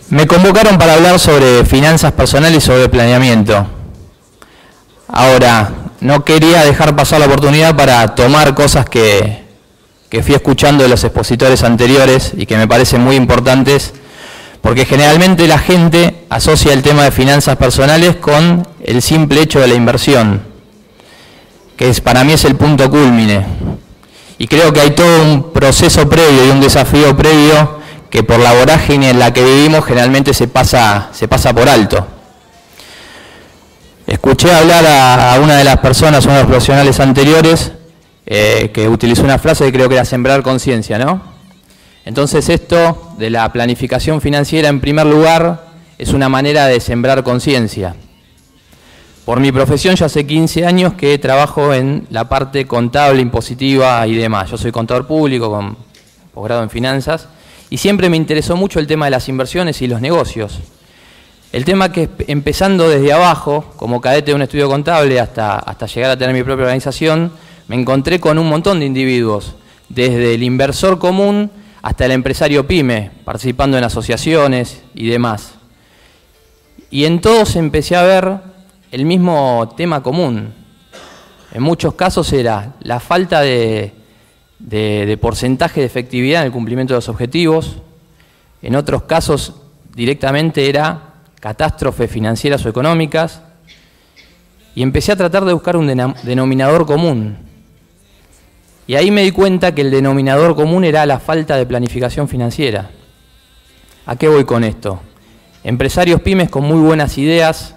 Me convocaron para hablar sobre finanzas personales y sobre planeamiento. Ahora, no quería dejar pasar la oportunidad para tomar cosas que fui escuchando de los expositores anteriores y que me parecen muy importantes, porque generalmente la gente asocia el tema de finanzas personales con el simple hecho de la inversión, que para mí es el punto cúlmine. Y creo que hay todo un proceso previo y un desafío previo que por la vorágine en la que vivimos generalmente se pasa por alto. Escuché hablar a una de las personas, uno de los profesionales anteriores, que utilizó una frase que creo que era sembrar conciencia, ¿no? Entonces esto de la planificación financiera, en primer lugar, es una manera de sembrar conciencia. Por mi profesión, ya hace 15 años que trabajo en la parte contable, impositiva y demás. Yo soy contador público con posgrado en finanzas y siempre me interesó mucho el tema de las inversiones y los negocios. El tema que empezando desde abajo, como cadete de un estudio contable hasta llegar a tener mi propia organización, me encontré con un montón de individuos, desde el inversor común hasta el empresario pyme, participando en asociaciones y demás. Y en todos empecé a ver el mismo tema común. En muchos casos era la falta de porcentaje de efectividad en el cumplimiento de los objetivos. En otros casos directamente era catástrofes financieras o económicas. Y empecé a tratar de buscar un denominador común. Y ahí me di cuenta que el denominador común era la falta de planificación financiera. ¿A qué voy con esto? Empresarios pymes con muy buenas ideas,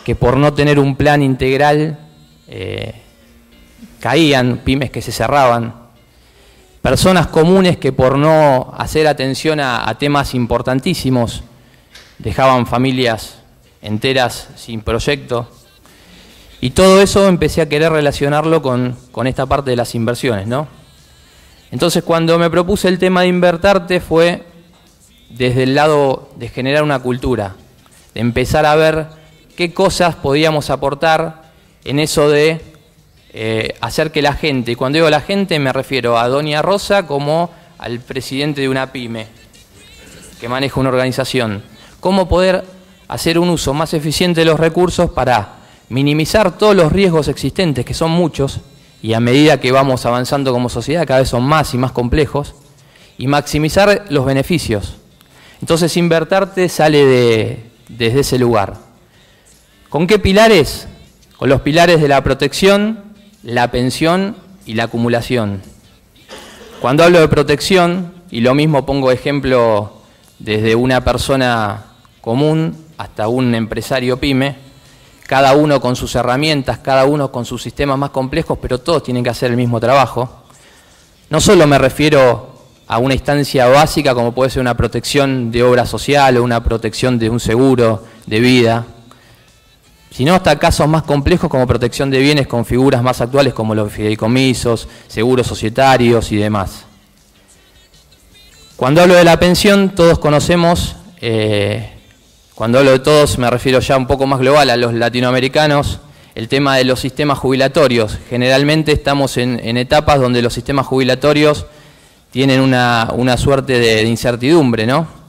que por no tener un plan integral caían, pymes que se cerraban. Personas comunes que por no hacer atención a temas importantísimos dejaban familias enteras sin proyecto. Y todo eso empecé a querer relacionarlo con esta parte de las inversiones, ¿no? Entonces cuando me propuse el tema de Invertarte fue desde el lado de generar una cultura, de empezar a ver qué cosas podíamos aportar en eso de hacer que la gente, y cuando digo la gente me refiero a Doña Rosa como al presidente de una pyme que maneja una organización, cómo poder hacer un uso más eficiente de los recursos para minimizar todos los riesgos existentes, que son muchos, y a medida que vamos avanzando como sociedad cada vez son más y más complejos, y maximizar los beneficios. Entonces Invertarte sale desde ese lugar. ¿Con qué pilares? Con los pilares de la protección, la pensión y la acumulación. Cuando hablo de protección, y lo mismo pongo ejemplo desde una persona común hasta un empresario pyme, cada uno con sus herramientas, cada uno con sus sistemas más complejos, pero todos tienen que hacer el mismo trabajo. No solo me refiero a una instancia básica como puede ser una protección de obra social o una protección de un seguro de vida, sino hasta casos más complejos como protección de bienes con figuras más actuales como los fideicomisos, seguros societarios y demás. Cuando hablo de la pensión, todos conocemos, cuando hablo de todos me refiero ya un poco más global a los latinoamericanos, el tema de los sistemas jubilatorios. Generalmente estamos en etapas donde los sistemas jubilatorios tienen una suerte de incertidumbre, ¿no?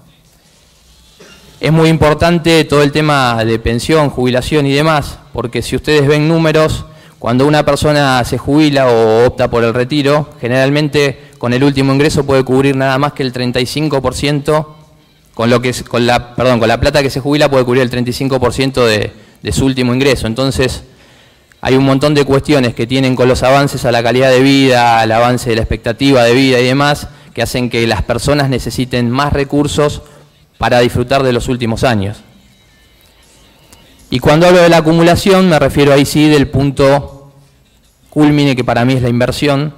Es muy importante todo el tema de pensión, jubilación y demás, porque si ustedes ven números, cuando una persona se jubila o opta por el retiro, generalmente con el último ingreso puede cubrir nada más que el 35%, con la plata que se jubila puede cubrir el 35% de su último ingreso. Entonces hay un montón de cuestiones que tienen con los avances a la calidad de vida, al avance de la expectativa de vida y demás, que hacen que las personas necesiten más recursos para disfrutar de los últimos años. Y cuando hablo de la acumulación me refiero ahí sí del punto cúlmine que para mí es la inversión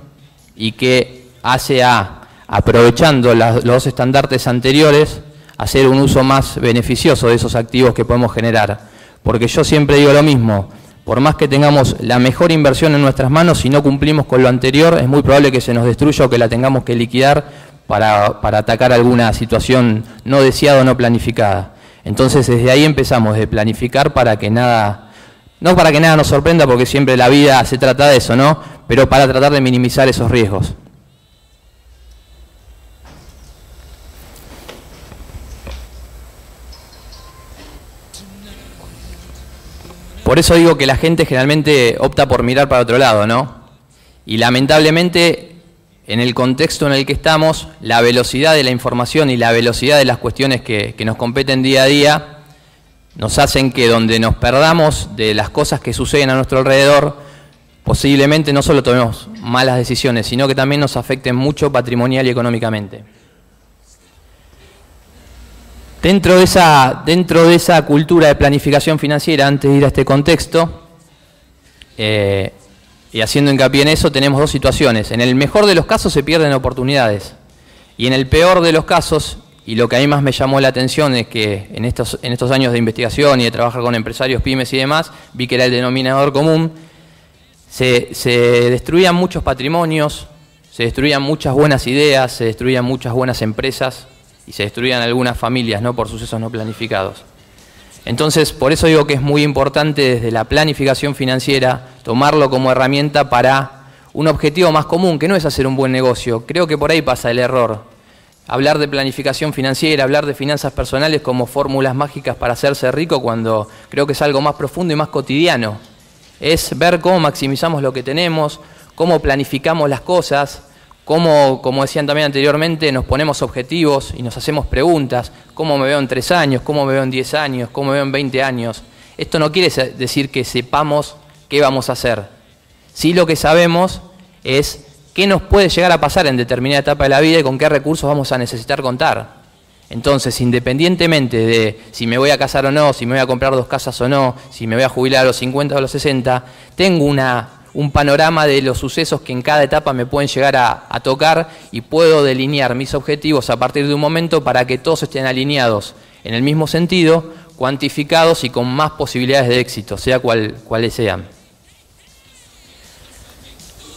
y que hace aprovechando los dos estandartes anteriores, hacer un uso más beneficioso de esos activos que podemos generar. Porque yo siempre digo lo mismo, por más que tengamos la mejor inversión en nuestras manos, si no cumplimos con lo anterior, es muy probable que se nos destruya o que la tengamos que liquidar para atacar alguna situación no deseada o no planificada. Entonces desde ahí empezamos, de planificar para que nada, no para que nada nos sorprenda, porque siempre la vida se trata de eso, ¿no? Pero para tratar de minimizar esos riesgos. por eso digo que la gente generalmente opta por mirar para otro lado, ¿no? Y lamentablemente, en el contexto en el que estamos, la velocidad de la información y la velocidad de las cuestiones que nos competen día a día nos hacen que donde nos perdamos de las cosas que suceden a nuestro alrededor, posiblemente no solo tomemos malas decisiones, sino que también nos afecten mucho patrimonial y económicamente. Dentro de esa cultura de planificación financiera, antes de ir a este contexto, y haciendo hincapié en eso, tenemos dos situaciones. En el mejor de los casos se pierden oportunidades, y en el peor de los casos, y lo que a mí más me llamó la atención es que en estos años de investigación y de trabajar con empresarios, pymes y demás, vi que era el denominador común, se destruían muchos patrimonios, se destruían muchas buenas ideas, se destruían muchas buenas empresas y se destruían algunas familias, ¿no?, por sucesos no planificados. Entonces, por eso digo que es muy importante desde la planificación financiera tomarlo como herramienta para un objetivo más común, que no es hacer un buen negocio. Creo que por ahí pasa el error. Hablar de planificación financiera, hablar de finanzas personales como fórmulas mágicas para hacerse rico, cuando creo que es algo más profundo y más cotidiano. Es ver cómo maximizamos lo que tenemos, cómo planificamos las cosas, cómo, como decían también anteriormente, nos ponemos objetivos y nos hacemos preguntas. ¿Cómo me veo en 3 años? ¿Cómo me veo en 10 años? ¿Cómo me veo en 20 años? Esto no quiere decir que sepamos qué vamos a hacer. Sí, lo que sabemos es qué nos puede llegar a pasar en determinada etapa de la vida y con qué recursos vamos a necesitar contar. Entonces, independientemente de si me voy a casar o no, si me voy a comprar 2 casas o no, si me voy a jubilar a los 50 o a los 60, tengo un panorama de los sucesos que en cada etapa me pueden llegar a tocar y puedo delinear mis objetivos a partir de un momento para que todos estén alineados en el mismo sentido, cuantificados y con más posibilidades de éxito, sea cuales sean.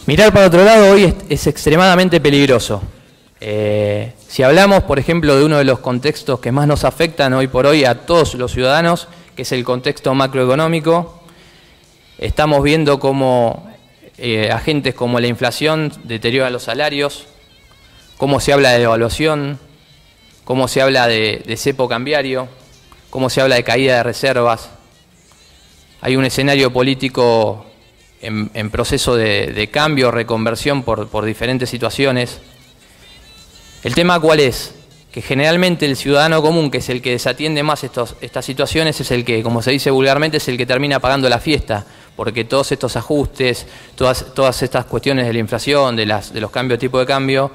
Mirar para otro lado hoy es extremadamente peligroso. Si hablamos, por ejemplo, de uno de los contextos que más nos afectan hoy por hoy a todos los ciudadanos, que es el contexto macroeconómico, estamos viendo cómo agentes como la inflación deterioran los salarios, cómo se habla de devaluación, cómo se habla de cepo cambiario, cómo se habla de caída de reservas. Hay un escenario político en proceso de cambio, reconversión por diferentes situaciones. El tema ¿cuál es? Que generalmente el ciudadano común, que es el que desatiende más estas situaciones, es el que, como se dice vulgarmente, es el que termina pagando la fiesta, porque todos estos ajustes, todas estas cuestiones de la inflación, de los cambios de tipo de cambio,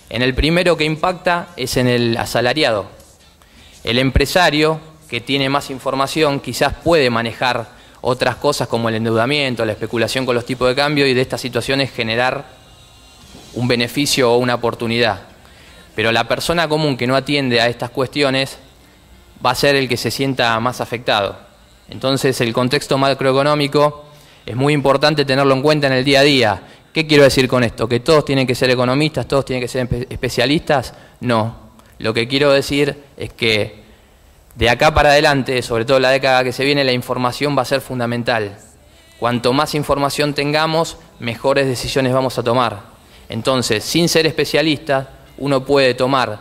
en el primero que impacta es en el asalariado. El empresario, que tiene más información, quizás puede manejar otras cosas como el endeudamiento, la especulación con los tipos de cambio y de estas situaciones generar un beneficio o una oportunidad. Pero la persona común que no atiende a estas cuestiones va a ser el que se sienta más afectado. Entonces el contexto macroeconómico es muy importante tenerlo en cuenta en el día a día. ¿Qué quiero decir con esto? ¿Que todos tienen que ser economistas, todos tienen que ser especialistas? No. Lo que quiero decir es que de acá para adelante, sobre todo la década que se viene, la información va a ser fundamental. Cuanto más información tengamos, mejores decisiones vamos a tomar. Entonces, sin ser especialistas, uno puede tomar,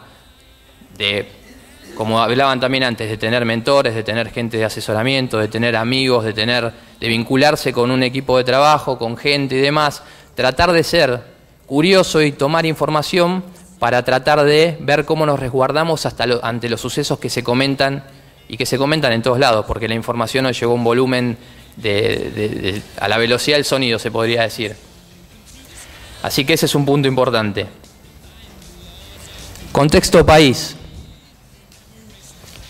como hablaban también antes, de tener mentores, de tener gente de asesoramiento, de tener amigos, de vincularse con un equipo de trabajo, con gente y demás, tratar de ser curioso y tomar información para tratar de ver cómo nos resguardamos ante los sucesos que se comentan y que se comentan en todos lados, porque la información nos llegó a un volumen a la velocidad del sonido, se podría decir. Así que ese es un punto importante. Contexto país.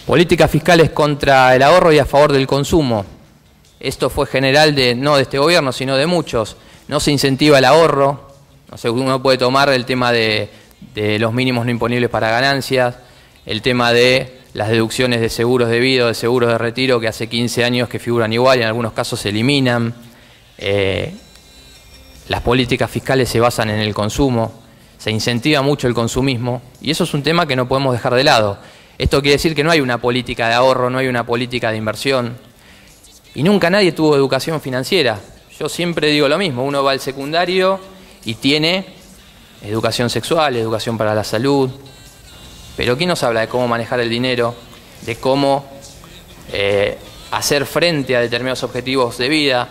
Políticas fiscales contra el ahorro y a favor del consumo. Esto fue general no de este gobierno, sino de muchos. No se incentiva el ahorro. No sé, uno puede tomar el tema de los mínimos no imponibles para ganancias, el tema de las deducciones de seguros de vida, de seguros de retiro, que hace 15 años que figuran igual y en algunos casos se eliminan. Las políticas fiscales se basan en el consumo, se incentiva mucho el consumismo y eso es un tema que no podemos dejar de lado. Esto quiere decir que no hay una política de ahorro, no hay una política de inversión y nunca nadie tuvo educación financiera. Yo siempre digo lo mismo, uno va al secundario y tiene educación sexual, educación para la salud, pero ¿quién nos habla de cómo manejar el dinero, de cómo hacer frente a determinados objetivos de vida,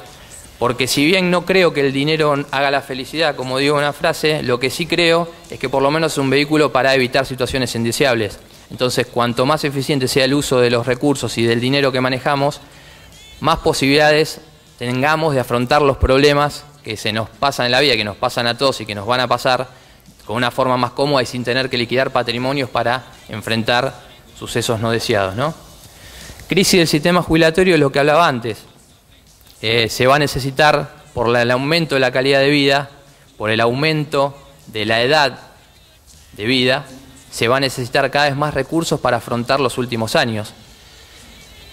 porque si bien no creo que el dinero haga la felicidad, como digo en una frase, lo que sí creo es que por lo menos es un vehículo para evitar situaciones indeseables. Entonces, cuanto más eficiente sea el uso de los recursos y del dinero que manejamos, más posibilidades tengamos de afrontar los problemas que se nos pasan en la vida, que nos pasan a todos y que nos van a pasar con una forma más cómoda y sin tener que liquidar patrimonios para enfrentar sucesos no deseados, ¿no? Crisis del sistema jubilatorio es lo que hablaba antes. Se va a necesitar, por el aumento de la calidad de vida, por el aumento de la edad de vida, se va a necesitar cada vez más recursos para afrontar los últimos años.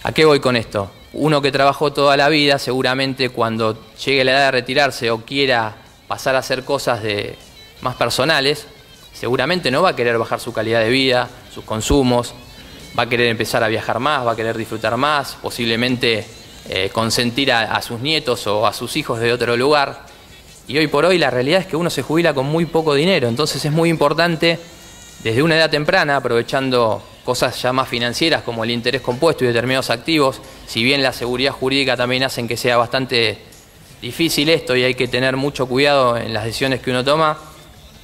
¿A qué voy con esto? Uno que trabajó toda la vida, seguramente cuando llegue la edad de retirarse o quiera pasar a hacer cosas más personales, seguramente no va a querer bajar su calidad de vida, sus consumos, va a querer empezar a viajar más, va a querer disfrutar más, posiblemente consentir a sus nietos o a sus hijos de otro lugar. Y hoy por hoy la realidad es que uno se jubila con muy poco dinero, entonces es muy importante desde una edad temprana, aprovechando cosas ya más financieras como el interés compuesto y determinados activos, si bien la seguridad jurídica también hacen que sea bastante difícil esto y hay que tener mucho cuidado en las decisiones que uno toma,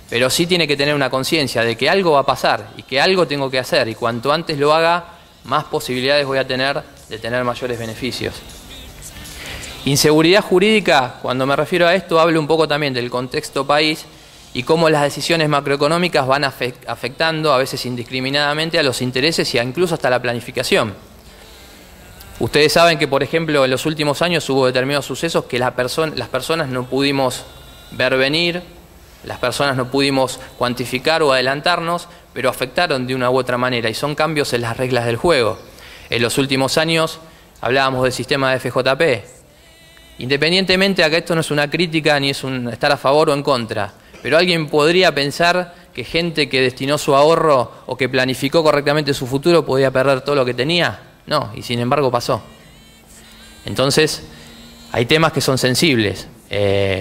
pero sí tiene que tener una conciencia de que algo va a pasar y que algo tengo que hacer, y cuanto antes lo haga, más posibilidades voy a tener de tener mayores beneficios. Inseguridad jurídica, cuando me refiero a esto, hablo un poco también del contexto país y cómo las decisiones macroeconómicas van afectando, a veces indiscriminadamente, a los intereses y incluso hasta la planificación. Ustedes saben que, por ejemplo, en los últimos años hubo determinados sucesos que las personas no pudimos ver venir, las personas no pudimos cuantificar o adelantarnos, pero afectaron de una u otra manera y son cambios en las reglas del juego. En los últimos años hablábamos del sistema de FJP. Independientemente, acá esto no es una crítica ni es un estar a favor o en contra, pero alguien podría pensar que gente que destinó su ahorro o que planificó correctamente su futuro podía perder todo lo que tenía. No, y sin embargo pasó. Entonces, hay temas que son sensibles.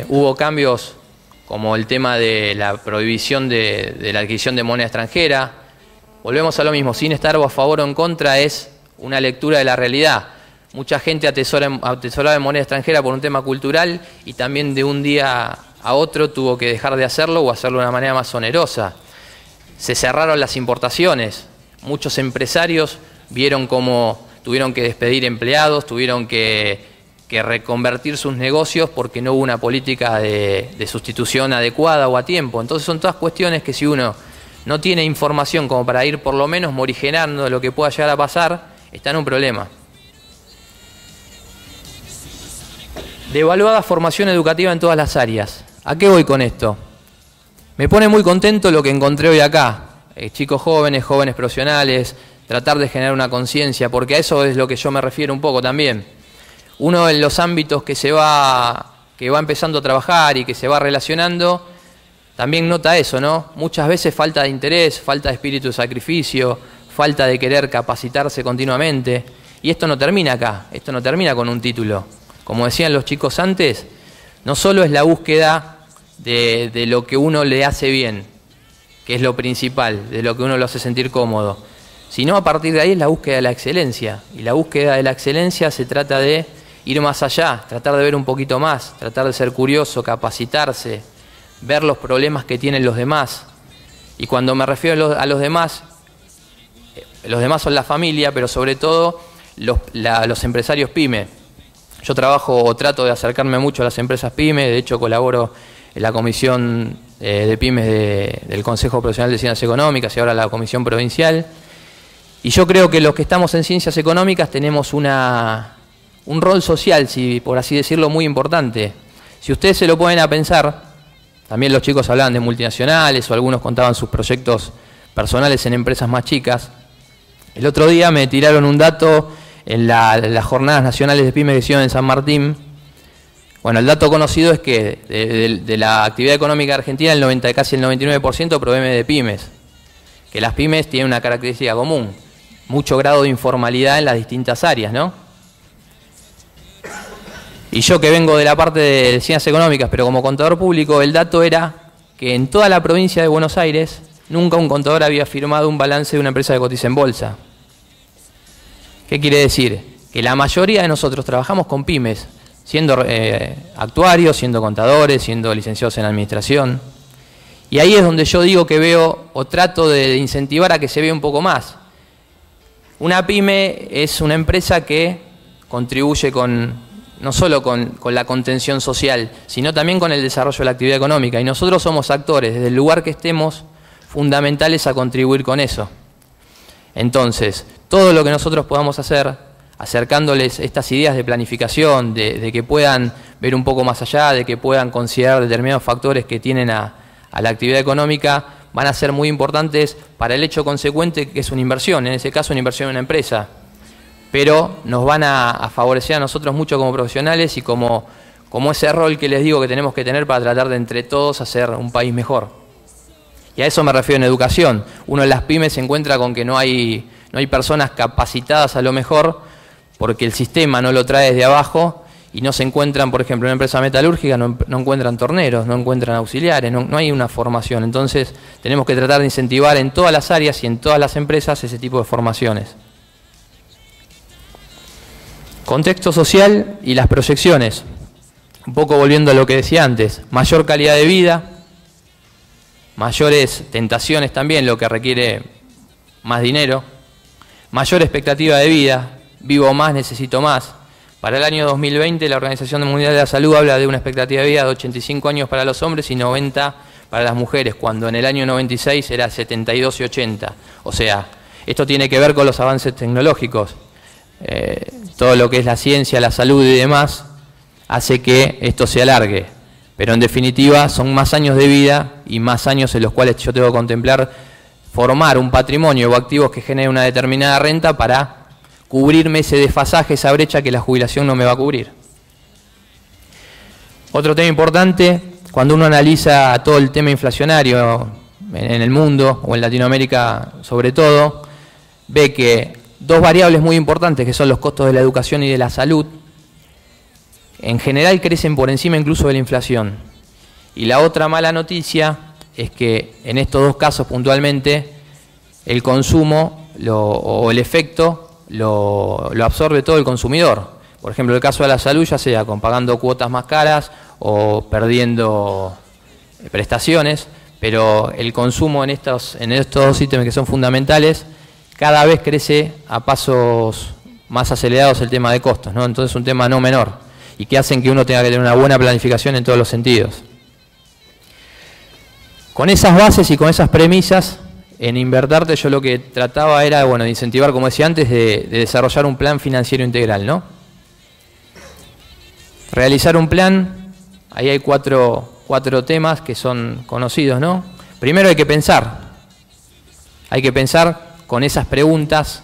Hubo cambios como el tema de la prohibición de la adquisición de moneda extranjera. Volvemos a lo mismo, sin estar a favor o en contra, es una lectura de la realidad. Mucha gente atesoraba en moneda extranjera por un tema cultural y también de un día a otro tuvo que dejar de hacerlo o hacerlo de una manera más onerosa. Se cerraron las importaciones. Muchos empresarios vieron cómo tuvieron que despedir empleados, tuvieron que reconvertir sus negocios porque no hubo una política de sustitución adecuada o a tiempo. Entonces son todas cuestiones que si uno no tiene información como para ir por lo menos morigerando lo que pueda llegar a pasar, está en un problema. Devaluada formación educativa en todas las áreas. ¿A qué voy con esto? Me pone muy contento lo que encontré hoy acá. Chicos jóvenes, jóvenes profesionales, tratar de generar una conciencia, porque a eso es lo que yo me refiero un poco también. Uno de los ámbitos que va empezando a trabajar y que se va relacionando, también nota eso, ¿no? Muchas veces falta de interés, falta de espíritu de sacrificio, falta de querer capacitarse continuamente. Y esto no termina acá, esto no termina con un título. Como decían los chicos antes, no solo es la búsqueda de lo que uno le hace bien, que es lo principal, de lo que uno lo hace sentir cómodo, sino a partir de ahí es la búsqueda de la excelencia. Y la búsqueda de la excelencia se trata de ir más allá, tratar de ver un poquito más, tratar de ser curioso, capacitarse, ver los problemas que tienen los demás. Y cuando me refiero a los demás son la familia, pero sobre todo los empresarios pyme. Yo trabajo o trato de acercarme mucho a las empresas pyme, de hecho colaboro en la comisión de pymes del Consejo Profesional de Ciencias Económicas y ahora la comisión provincial. Y yo creo que los que estamos en ciencias económicas tenemos un rol social, por así decirlo, muy importante. Si ustedes se lo ponen a pensar, también los chicos hablaban de multinacionales o algunos contaban sus proyectos personales en empresas más chicas. El otro día me tiraron un dato en las jornadas nacionales de pymes que hicieron en San Martín. Bueno, el dato conocido es que de la actividad económica argentina, casi el 99% proviene de pymes. Que las pymes tienen una característica común, mucho grado de informalidad en las distintas áreas, ¿no? Y yo que vengo de la parte de ciencias económicas, pero como contador público, el dato era que en toda la provincia de Buenos Aires nunca un contador había firmado un balance de una empresa que cotiza en bolsa. ¿Qué quiere decir? que la mayoría de nosotros trabajamos con pymes, siendo actuarios, siendo contadores, siendo licenciados en administración. Y ahí es donde yo digo que veo o trato de incentivar a que se vea un poco más. Una pyme es una empresa que contribuye no solo con la contención social, sino también con el desarrollo de la actividad económica. Y nosotros somos actores, desde el lugar que estemos, fundamentales a contribuir con eso. Entonces, todo lo que nosotros podamos hacer, acercándoles estas ideas de planificación, de que puedan ver un poco más allá, de que puedan considerar determinados factores que tienen a la actividad económica, van a ser muy importantes para el hecho consecuente que es una inversión, en ese caso una inversión en una empresa. Pero nos van a favorecer a nosotros mucho como profesionales y como ese rol que les digo que tenemos que tener para tratar de entre todos hacer un país mejor. Y a eso me refiero en educación. Uno en las pymes se encuentra con que no hay personas capacitadas a lo mejor porque el sistema no lo trae desde abajo y no se encuentran, por ejemplo, en una empresa metalúrgica no encuentran torneros, no encuentran auxiliares, no hay una formación. Entonces tenemos que tratar de incentivar en todas las áreas y en todas las empresas ese tipo de formaciones. Contexto social y las proyecciones. Un poco volviendo a lo que decía antes, mayor calidad de vida, mayores tentaciones también, lo que requiere más dinero, mayor expectativa de vida, vivo más, necesito más. Para el año 2020 la Organización Mundial de la Salud habla de una expectativa de vida de 85 años para los hombres y 90 para las mujeres, cuando en el año 96 era 72 y 80. O sea, esto tiene que ver con los avances tecnológicos. Todo lo que es la ciencia, la salud y demás hace que esto se alargue. Pero en definitiva son más años de vida y más años en los cuales yo tengo que contemplar formar un patrimonio o activos que generen una determinada renta para cubrirme ese desfasaje, esa brecha que la jubilación no me va a cubrir. Otro tema importante, cuando uno analiza todo el tema inflacionario en el mundo o en Latinoamérica sobre todo, ve que dos variables muy importantes que son los costos de la educación y de la salud, en general crecen por encima incluso de la inflación. Y la otra mala noticia es que en estos dos casos puntualmente el consumo o el efecto lo absorbe todo el consumidor. Por ejemplo, el caso de la salud, ya sea con pagando cuotas más caras o perdiendo prestaciones, pero el consumo en estos dos ítems que son fundamentales cada vez crece a pasos más acelerados el tema de costos, ¿no? Entonces es un tema no menor y que hacen que uno tenga que tener una buena planificación en todos los sentidos. Con esas bases y con esas premisas, en Invertarte yo lo que trataba era, bueno, de incentivar, como decía antes, de desarrollar un plan financiero integral, ¿no? Realizar un plan, ahí hay cuatro temas que son conocidos, ¿no? Primero hay que pensar con esas preguntas,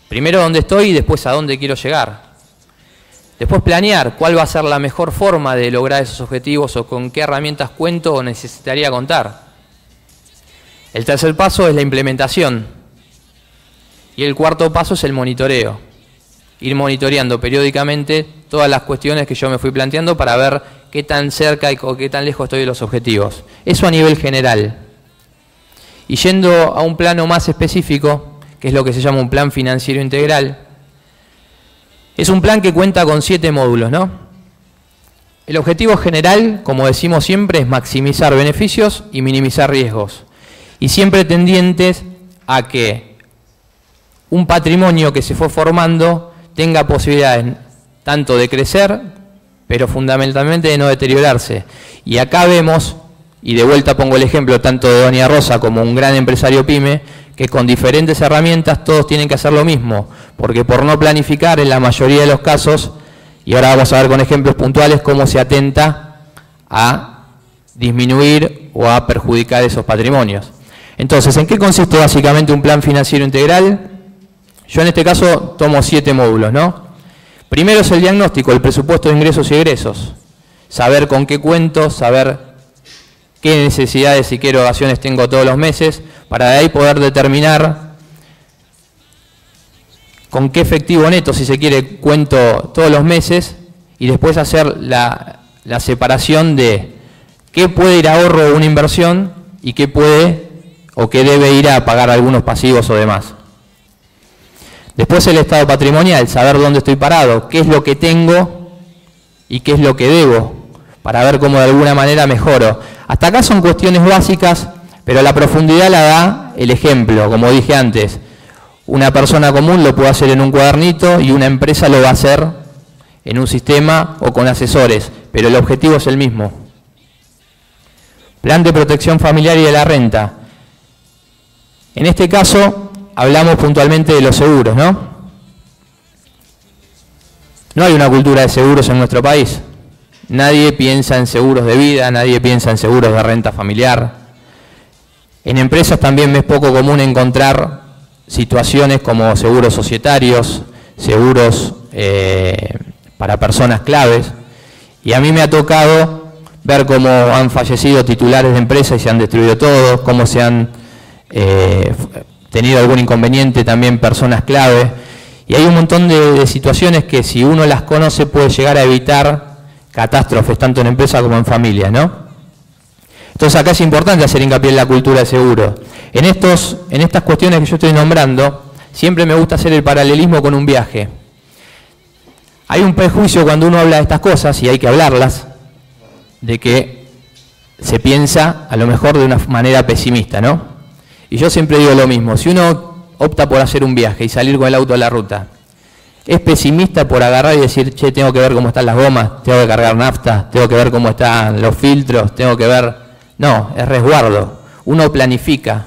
primero dónde estoy y después a dónde quiero llegar. Después planear cuál va a ser la mejor forma de lograr esos objetivos o con qué herramientas cuento o necesitaría contar. El tercer paso es la implementación y el cuarto paso es el monitoreo. Ir monitoreando periódicamente todas las cuestiones que yo me fui planteando para ver qué tan cerca o qué tan lejos estoy de los objetivos. Eso a nivel general. Y yendo a un plano más específico, que es lo que se llama un plan financiero integral, es un plan que cuenta con 7 módulos, ¿no? El objetivo general, como decimos siempre, es maximizar beneficios y minimizar riesgos. Y siempre tendientes a que un patrimonio que se fue formando tenga posibilidades tanto de crecer, pero fundamentalmente de no deteriorarse. Y acá vemos, y de vuelta pongo el ejemplo tanto de Doña Rosa como un gran empresario pyme, que con diferentes herramientas todos tienen que hacer lo mismo, porque por no planificar en la mayoría de los casos, y ahora vamos a ver con ejemplos puntuales cómo se atenta a disminuir o a perjudicar esos patrimonios. Entonces, ¿en qué consiste básicamente un plan financiero integral? Yo en este caso tomo 7 módulos, ¿no? Primero es el diagnóstico, el presupuesto de ingresos y egresos. Saber con qué cuento, saber qué necesidades y qué erogaciones tengo todos los meses, para de ahí poder determinar con qué efectivo neto, si se quiere, cuento todos los meses y después hacer la separación de qué puede ir a ahorro o una inversión y qué puede o qué debe ir a pagar algunos pasivos o demás. Después el estado patrimonial, saber dónde estoy parado, qué es lo que tengo y qué es lo que debo, para ver cómo de alguna manera mejoro. Hasta acá son cuestiones básicas, pero la profundidad la da el ejemplo, como dije antes. Una persona común lo puede hacer en un cuadernito y una empresa lo va a hacer en un sistema o con asesores, pero el objetivo es el mismo. Plan de protección familiar y de la renta. En este caso, hablamos puntualmente de los seguros, ¿no? No hay una cultura de seguros en nuestro país. Nadie piensa en seguros de vida, nadie piensa en seguros de renta familiar. En empresas también me es poco común encontrar situaciones como seguros societarios, seguros para personas claves. Y a mí me ha tocado ver cómo han fallecido titulares de empresas y se han destruido todos, cómo se han tenido algún inconveniente también personas clave. Y hay un montón de situaciones que si uno las conoce puede llegar a evitar catástrofes, tanto en empresa como en familia, ¿no? Entonces acá es importante hacer hincapié en la cultura de seguro. En estas cuestiones que yo estoy nombrando, siempre me gusta hacer el paralelismo con un viaje. Hay un prejuicio cuando uno habla de estas cosas, y hay que hablarlas, de que se piensa a lo mejor de una manera pesimista, ¿no? Y yo siempre digo lo mismo, si uno opta por hacer un viaje y salir con el auto a la ruta, ¿es pesimista por agarrar y decir, che, tengo que ver cómo están las gomas, tengo que cargar nafta, tengo que ver cómo están los filtros, tengo que ver...? No, es resguardo. Uno planifica.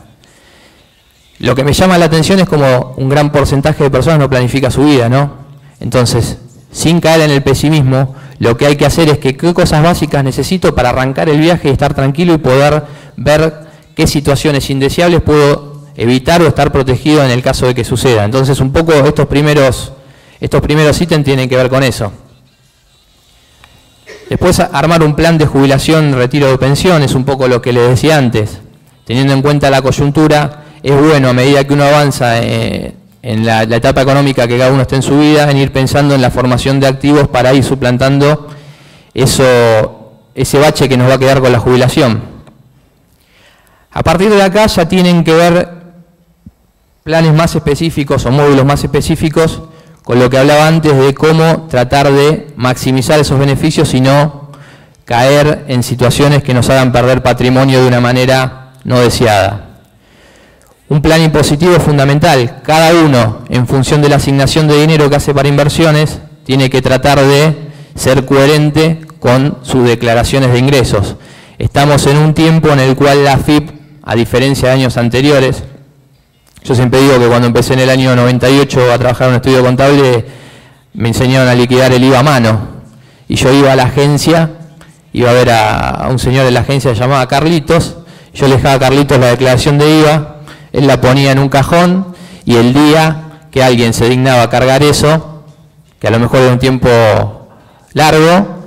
Lo que me llama la atención es como un gran porcentaje de personas no planifica su vida, ¿no? Entonces, sin caer en el pesimismo, lo que hay que hacer es que qué cosas básicas necesito para arrancar el viaje y estar tranquilo y poder ver qué situaciones indeseables puedo evitar o estar protegido en el caso de que suceda. Entonces, un poco estos primeros ítems tienen que ver con eso. Después, armar un plan de jubilación, retiro de pensión, es un poco lo que les decía antes. Teniendo en cuenta la coyuntura, es bueno a medida que uno avanza en la etapa económica que cada uno esté en su vida, en ir pensando en la formación de activos para ir suplantando ese bache que nos va a quedar con la jubilación. A partir de acá ya tienen que ver planes más específicos o módulos más específicos con lo que hablaba antes de cómo tratar de maximizar esos beneficios y no caer en situaciones que nos hagan perder patrimonio de una manera no deseada. Un plan impositivo es fundamental. Cada uno, en función de la asignación de dinero que hace para inversiones, tiene que tratar de ser coherente con sus declaraciones de ingresos. Estamos en un tiempo en el cual la AFIP, a diferencia de años anteriores, yo siempre digo que cuando empecé en el año 98 a trabajar en un estudio contable, me enseñaron a liquidar el IVA a mano. Y yo iba a la agencia, iba a ver a un señor de la agencia llamado Carlitos, yo le dejaba a Carlitos la declaración de IVA, él la ponía en un cajón y el día que alguien se dignaba a cargar eso, que a lo mejor era un tiempo largo,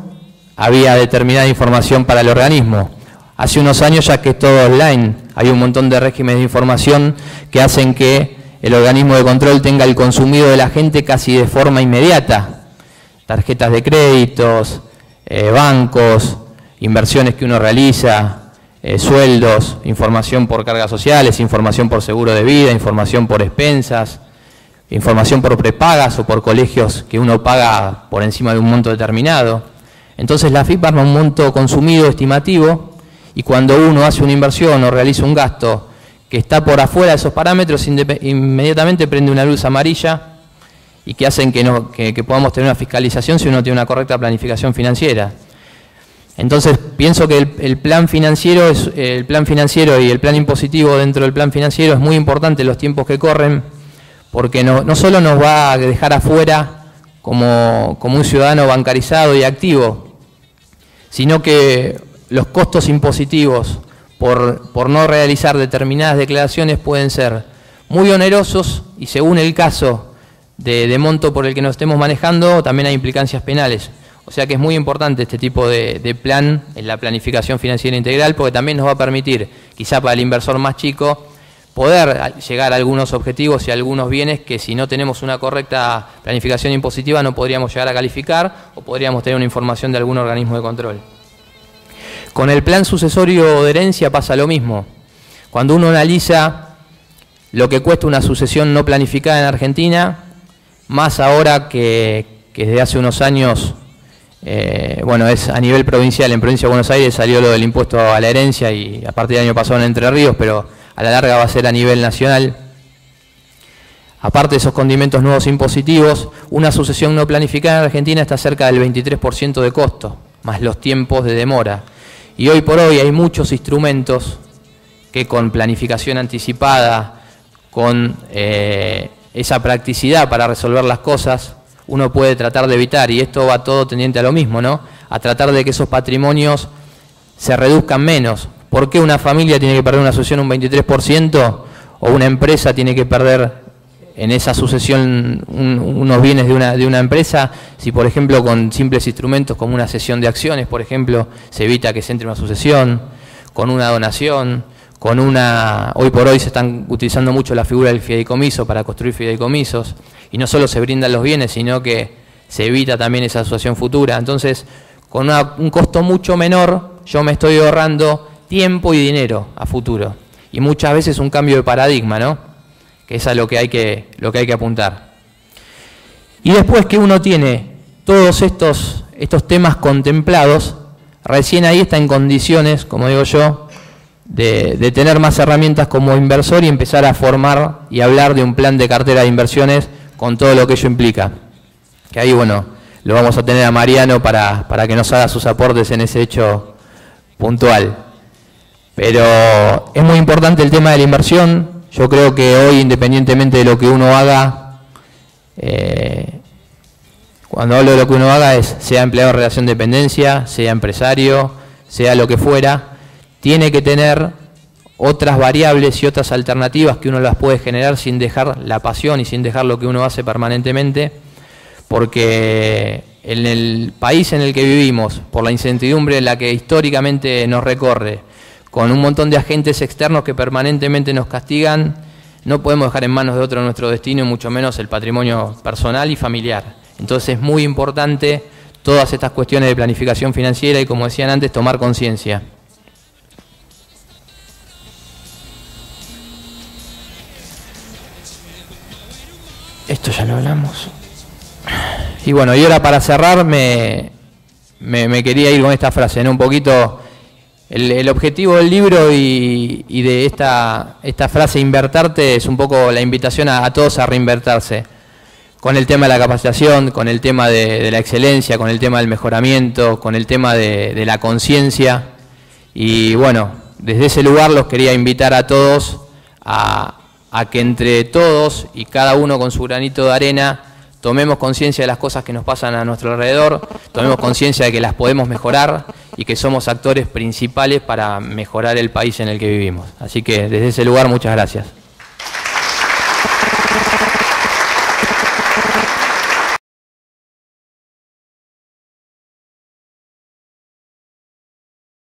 había determinada información para el organismo. Hace unos años ya que es todo online, hay un montón de regímenes de información que hacen que el organismo de control tenga el consumido de la gente casi de forma inmediata. Tarjetas de créditos, bancos, inversiones que uno realiza, sueldos, información por cargas sociales, información por seguro de vida, información por expensas, información por prepagas o por colegios que uno paga por encima de un monto determinado. Entonces la AFIP arma un monto consumido estimativo y cuando uno hace una inversión o realiza un gasto que está por afuera de esos parámetros, inmediatamente prende una luz amarilla y que hacen que podamos tener una fiscalización si uno tiene una correcta planificación financiera. Entonces pienso que el plan financiero y el plan impositivo dentro del plan financiero es muy importante en los tiempos que corren, porque no solo nos va a dejar afuera como un ciudadano bancarizado y activo, sino que los costos impositivos por no realizar determinadas declaraciones pueden ser muy onerosos y según el caso de monto por el que nos estemos manejando también hay implicancias penales. O sea que es muy importante este tipo de plan en la planificación financiera integral porque también nos va a permitir, quizá para el inversor más chico, poder llegar a algunos objetivos y a algunos bienes que si no tenemos una correcta planificación impositiva no podríamos llegar a calificar o podríamos tener una información de algún organismo de control. Con el plan sucesorio de herencia pasa lo mismo. Cuando uno analiza lo que cuesta una sucesión no planificada en Argentina, más ahora que desde hace unos años, bueno, es a nivel provincial. En Provincia de Buenos Aires salió lo del impuesto a la herencia y a partir del año pasado en Entre Ríos, pero a la larga va a ser a nivel nacional. Aparte de esos condimentos nuevos impositivos, una sucesión no planificada en Argentina está cerca del 23% de costo, más los tiempos de demora. Y hoy por hoy hay muchos instrumentos que con planificación anticipada, con esa practicidad para resolver las cosas, uno puede tratar de evitar, y esto va todo tendiente a lo mismo, ¿no? A tratar de que esos patrimonios se reduzcan menos. ¿Por qué una familia tiene que perder una sucesión un 23% o una empresa tiene que perder en esa sucesión unos bienes de una empresa? Si, por ejemplo, con simples instrumentos como una cesión de acciones, por ejemplo, se evita que se entre una sucesión, con una donación, con una... Hoy por hoy se están utilizando mucho la figura del fideicomiso para construir fideicomisos, y no solo se brindan los bienes, sino que se evita también esa asociación futura. Entonces, con un costo mucho menor, yo me estoy ahorrando tiempo y dinero a futuro. Y muchas veces un cambio de paradigma, ¿no? Que es a lo que hay que apuntar. Y después que uno tiene todos estos temas contemplados, recién ahí está en condiciones, como digo yo, de tener más herramientas como inversor y empezar a formar y hablar de un plan de cartera de inversiones con todo lo que ello implica. Que ahí, bueno, lo vamos a tener a Mariano para que nos haga sus aportes en ese hecho puntual. Pero es muy importante el tema de la inversión. Yo creo que hoy, independientemente de lo que uno haga, cuando hablo de lo que uno haga es, sea empleado en relación de dependencia, sea empresario, sea lo que fuera, tiene que tener otras variables y otras alternativas que uno las puede generar sin dejar la pasión y sin dejar lo que uno hace permanentemente, porque en el país en el que vivimos, por la incertidumbre en la que históricamente nos recorre, con un montón de agentes externos que permanentemente nos castigan, no podemos dejar en manos de otro nuestro destino y mucho menos el patrimonio personal y familiar. Entonces es muy importante todas estas cuestiones de planificación financiera y, como decían antes, tomar conciencia. Esto ya lo hablamos. Y bueno, y ahora para cerrar me quería ir con esta frase, ¿no? Un poquito el objetivo del libro y de esta frase invertarte es un poco la invitación a todos a reinvertirse. Con el tema de la capacitación, con el tema de la excelencia, con el tema del mejoramiento, con el tema de la conciencia. Y bueno, desde ese lugar los quería invitar a todos a que entre todos y cada uno con su granito de arena tomemos conciencia de las cosas que nos pasan a nuestro alrededor, tomemos conciencia de que las podemos mejorar y que somos actores principales para mejorar el país en el que vivimos. Así que desde ese lugar, muchas gracias.